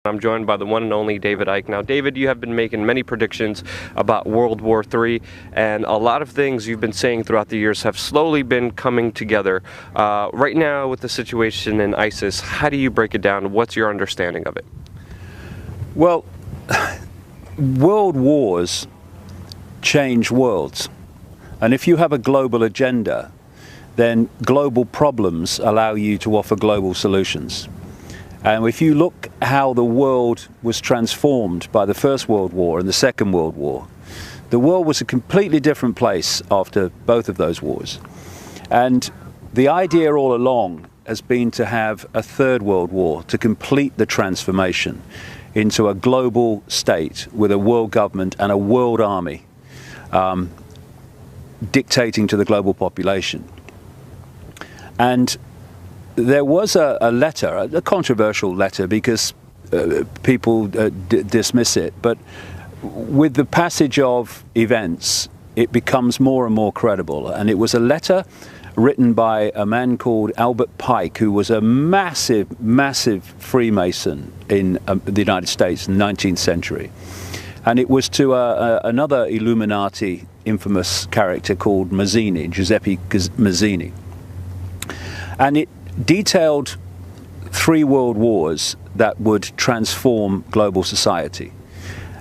I'm joined by the one and only David Icke. Now, David, you have been making many predictions about World War III, and a lot of things you've been saying throughout the years have slowly been coming together. Right now, with the situation in ISIS, how do you break it down? What's your understanding of it? Well, world wars change worlds. And if you have a global agenda, then global problems allow you to offer global solutions. And if you look how the world was transformed by the First World War and the Second World War, the world was a completely different place after both of those wars. And the idea all along has been to have a Third World War to complete the transformation into a global state with a world government and a world army dictating to the global population. And there was a letter, a controversial letter, because people dismiss it, but with the passage of events, it becomes more and more credible. And it was a letter written by a man called Albert Pike, who was a massive, massive Freemason in the United States in the 19th century. And it was to another Illuminati infamous character called Mazzini, Giuseppe Mazzini. And it detailed 3 world wars that would transform global society.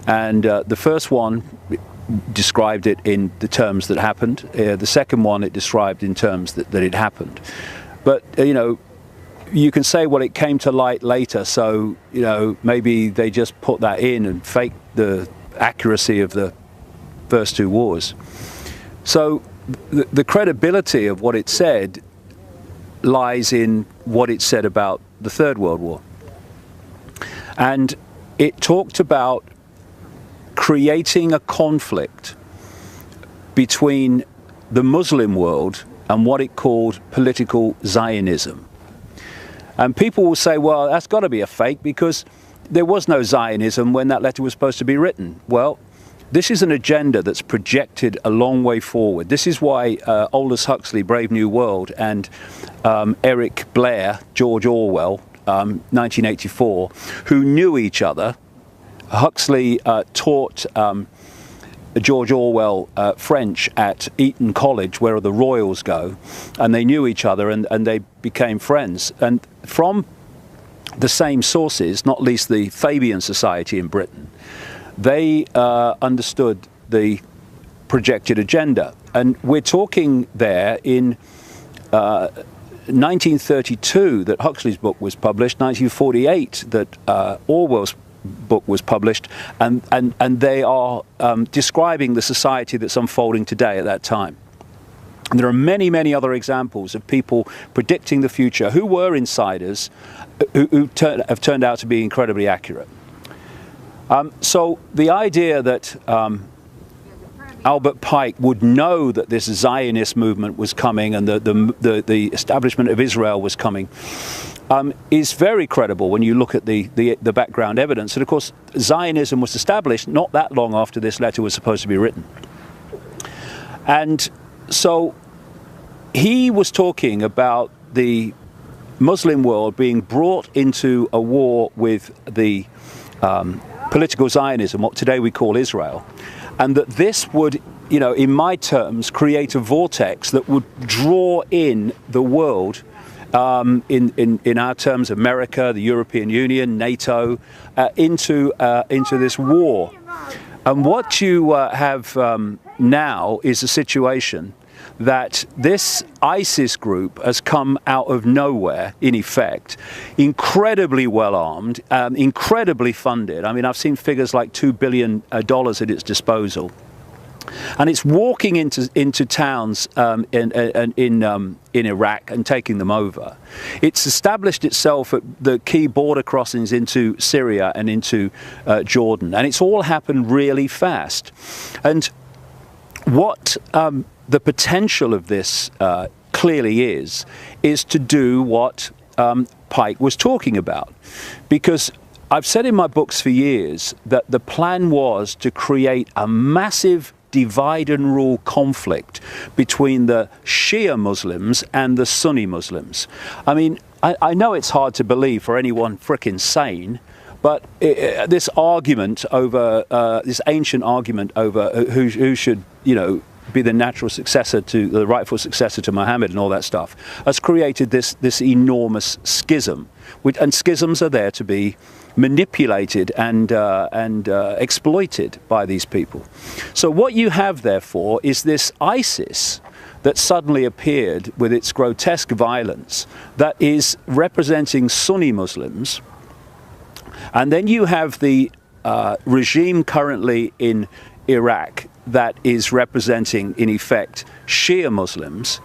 And the first one described it in the terms that happened. The second one it described in terms that it happened. But, you know, you can say, well, it came to light later, so, you know, maybe they just put that in and faked the accuracy of the first 2 wars. So the credibility of what it said lies in what it said about the Third World War. And it talked about creating a conflict between the Muslim world and what it called political Zionism. And people will say, well, that's got to be a fake because there was no Zionism when that letter was supposed to be written. Well, this is an agenda that's projected a long way forward. This is why Aldous Huxley, Brave New World, and Eric Blair, George Orwell, 1984, who knew each other. Huxley taught George Orwell French at Eton College, where the royals go, and they knew each other and they became friends. And from the same sources, not least the Fabian Society in Britain, they understood the projected agenda. And we're talking there in 1932 that Huxley's book was published, 1948 that Orwell's book was published, and they are describing the society that's unfolding today at that time. And there are many, many other examples of people predicting the future who were insiders who have turned out to be incredibly accurate. So the idea that Albert Pike would know that this Zionist movement was coming and the establishment of Israel was coming is very credible when you look at the background evidence. And of course, Zionism was established not that long after this letter was supposed to be written. And so he was talking about the Muslim world being brought into a war with the political Zionism, what today we call Israel, and that this would, you know, in my terms, create a vortex that would draw in the world, in our terms, America, the European Union, NATO, into this war. And what you have now is a situation that this ISIS group has come out of nowhere, in effect, incredibly well armed, incredibly funded. I mean, I've seen figures like $2 billion at its disposal. And it's walking into towns in Iraq and taking them over. It's established itself at the key border crossings into Syria and into Jordan. And it's all happened really fast. And what the potential of this clearly is to do what Pike was talking about. Because I've said in my books for years that the plan was to create a massive divide and rule conflict between the Shia Muslims and the Sunni Muslims. I mean, I know it's hard to believe for anyone frickin' sane, But this argument over, this ancient argument over who should, be the natural successor to, the rightful successor to Muhammad and all that stuff, has created this enormous schism. And schisms are there to be manipulated and exploited by these people. So what you have, therefore, is this ISIS that suddenly appeared with its grotesque violence that is representing Sunni Muslims. And then you have the regime currently in Iraq that is representing, in effect, Shia Muslims.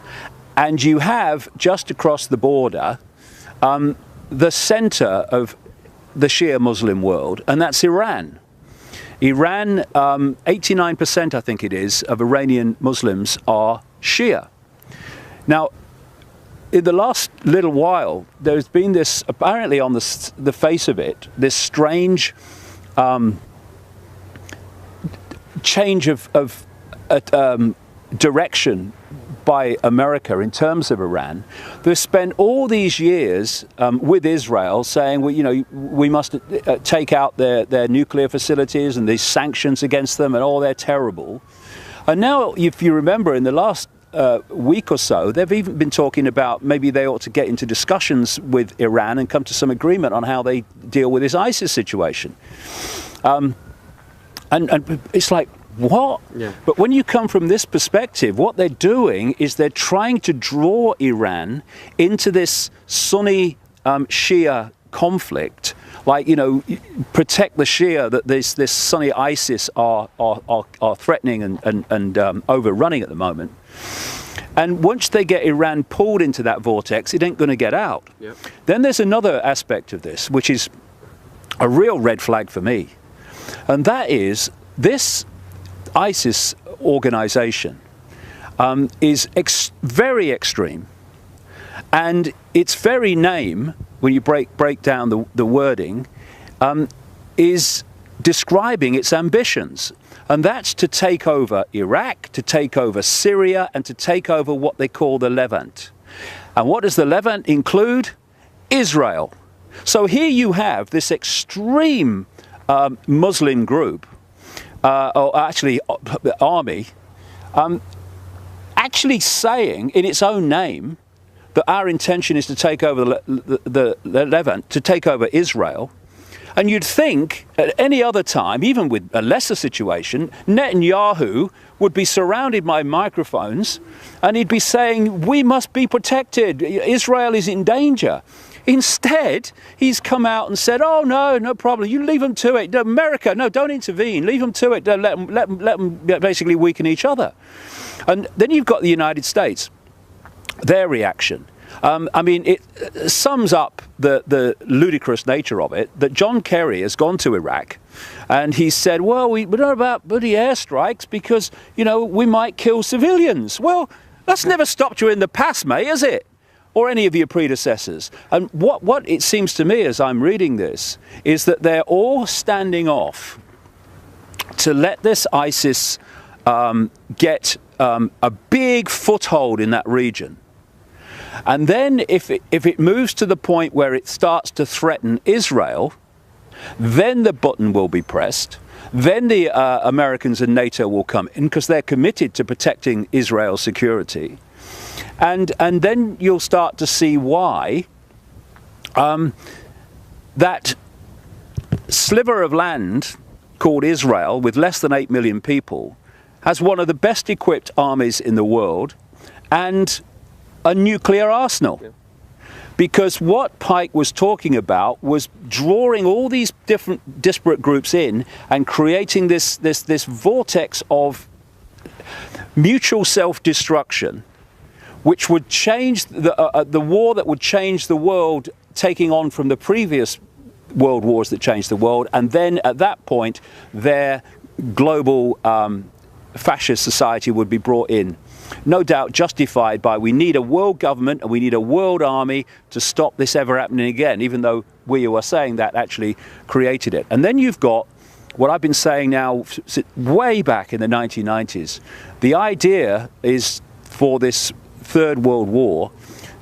And you have, just across the border, the center of the Shia Muslim world, and that's Iran. Iran, 89%, I think it is, of Iranian Muslims are Shia. Now, in the last little while, there's been this, apparently on the face of it, this strange change of direction by America in terms of Iran. They've spent all these years with Israel saying, well, we must take out their nuclear facilities and these sanctions against them, and they're terrible. And now, if you remember, in the last week or so, they've even been talking about maybe they ought to get into discussions with Iran and come to some agreement on how they deal with this ISIS situation. And it's like, what? Yeah. But when you come from this perspective, what they're doing is they're trying to draw Iran into this Sunni Shia conflict, like, protect the Shia that this Sunni ISIS are threatening and overrunning at the moment. And once they get Iran pulled into that vortex, it ain't going to get out. Yep. Then there's another aspect of this, which is a real red flag for me. And that is this ISIS organization is very extreme. And its very name, when you break down the wording, is describing its ambitions. And that's to take over Iraq, to take over Syria, and to take over what they call the Levant. And what does the Levant include? Israel. So here you have this extreme Muslim group, or actually army, actually saying in its own name that our intention is to take over the Levant, to take over Israel. And you'd think at any other time, even with a lesser situation, Netanyahu would be surrounded by microphones and he'd be saying, we must be protected, Israel is in danger. Instead, he's come out and said, oh, no problem, you leave them to it. America, no, don't intervene, leave them to it, let them basically weaken each other. And then you've got the United States, their reaction. I mean, it sums up the ludicrous nature of it, that John Kerry has gone to Iraq and he said, well, we know about bloody airstrikes because, we might kill civilians. Well, that's never stopped you in the past, mate, has it? Or any of your predecessors. And what it seems to me as I'm reading this is that they're all standing off to let this ISIS get a big foothold in that region. And then if it moves to the point where it starts to threaten Israel, then the button will be pressed. Then the Americans and NATO will come in because they're committed to protecting Israel's security. And then you'll start to see why that sliver of land called Israel, with less than 8 million people, has one of the best equipped armies in the world and a nuclear arsenal. Yeah. Because what Pike was talking about was drawing all these different disparate groups in and creating this vortex of mutual self-destruction, which would change the war that would change the world, taking on from the previous world wars that changed the world, and then at that point their global fascist society would be brought in. No doubt justified by, we need a world government and we need a world army to stop this ever happening again, even though we who are saying that actually created it. And then you've got what I've been saying now way back in the 1990s. The idea is for this Third World War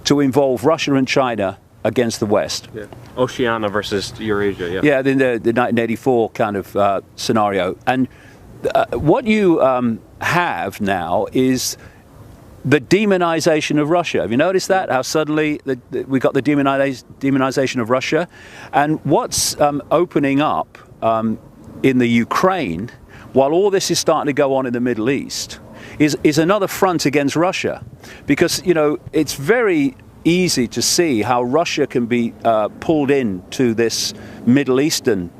to involve Russia and China against the West. Yeah. Oceania versus Eurasia. Yeah. Yeah, in the 1984 kind of scenario. And what you have now is the demonization of Russia. Have you noticed that? How suddenly we got the demonization of Russia? And what's opening up in the Ukraine, while all this is starting to go on in the Middle East, is another front against Russia. Because, you know, it's very easy to see how Russia can be pulled into this Middle Eastern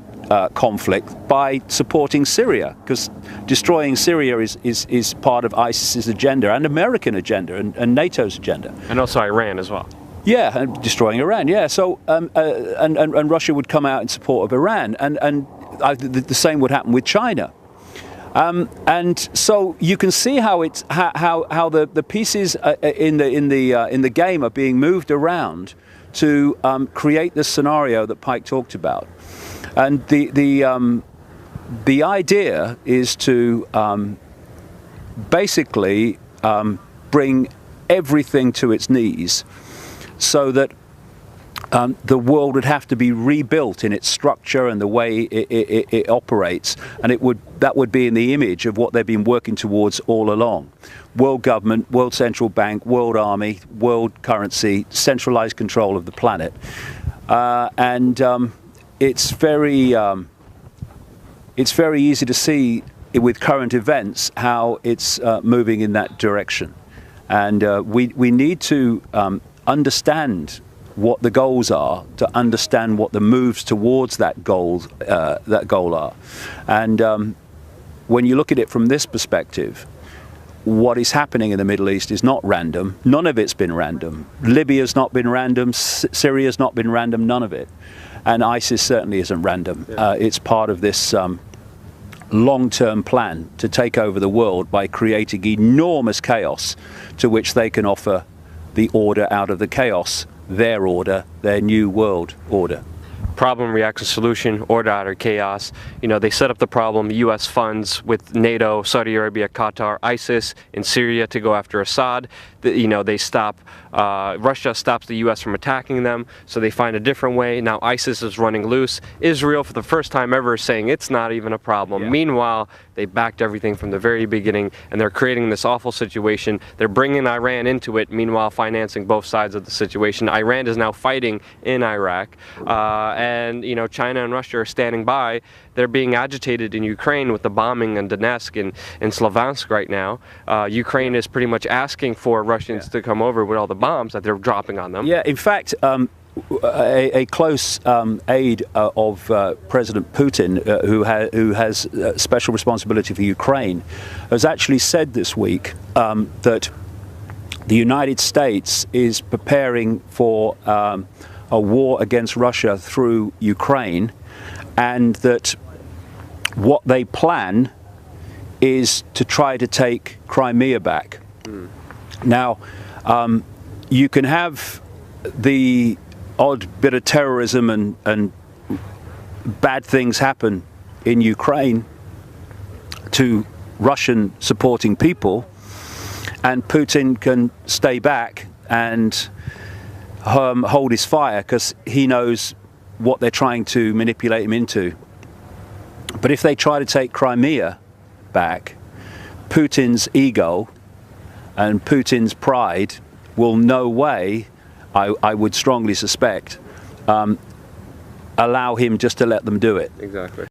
conflict by supporting Syria, because destroying Syria is part of ISIS's agenda and American agenda and NATO's agenda. And also Iran as well. Yeah, and destroying Iran. Yeah, so and Russia would come out in support of Iran, and the same would happen with China. And so you can see how it's how the pieces in the game are being moved around to create this scenario that Pike talked about. And the idea is to basically bring everything to its knees, so that the world would have to be rebuilt in its structure and the way it operates, and that would be in the image of what they've been working towards all along: world government, world central bank, world army, world currency, centralized control of the planet, and it's very easy to see with current events how it's moving in that direction, and we need to understand what the goals are, to understand what the moves towards that goal are. And when you look at it from this perspective, what is happening in the Middle East is not random. None of it's been random. Libya's not been random. Syria's not been random. None of it. And ISIS certainly isn't random. It's part of this long-term plan to take over the world by creating enormous chaos, to which they can offer the order out of the chaos, their order, their new world order. Problem, reaction, solution, order out of chaos. You know, they set up the problem, U.S. funds with NATO, Saudi Arabia, Qatar, ISIS in Syria to go after Assad. You know, they stop, Russia stops the U.S. from attacking them, so they find a different way. Now ISIS is running loose. Israel, for the first time ever, is saying it's not even a problem. Yeah. Meanwhile, they backed everything from the very beginning, and they're creating this awful situation. They're bringing Iran into it, meanwhile financing both sides of the situation. Iran is now fighting in Iraq, and you know, China and Russia are standing by. They're being agitated in Ukraine with the bombing in Donetsk and Slavansk right now. Ukraine is pretty much asking for Russians to come over with all the bombs that they're dropping on them. Yeah, in fact, a close aide of President Putin, who has special responsibility for Ukraine, has actually said this week that the United States is preparing for a war against Russia through Ukraine, and that what they plan is to try to take Crimea back. Now, you can have the odd bit of terrorism and bad things happen in Ukraine to Russian supporting people, and Putin can stay back and hold his fire because he knows what they're trying to manipulate him into. But if they try to take Crimea back, Putin's ego and Putin's pride will no way, I would strongly suspect, allow him just to let them do it. Exactly.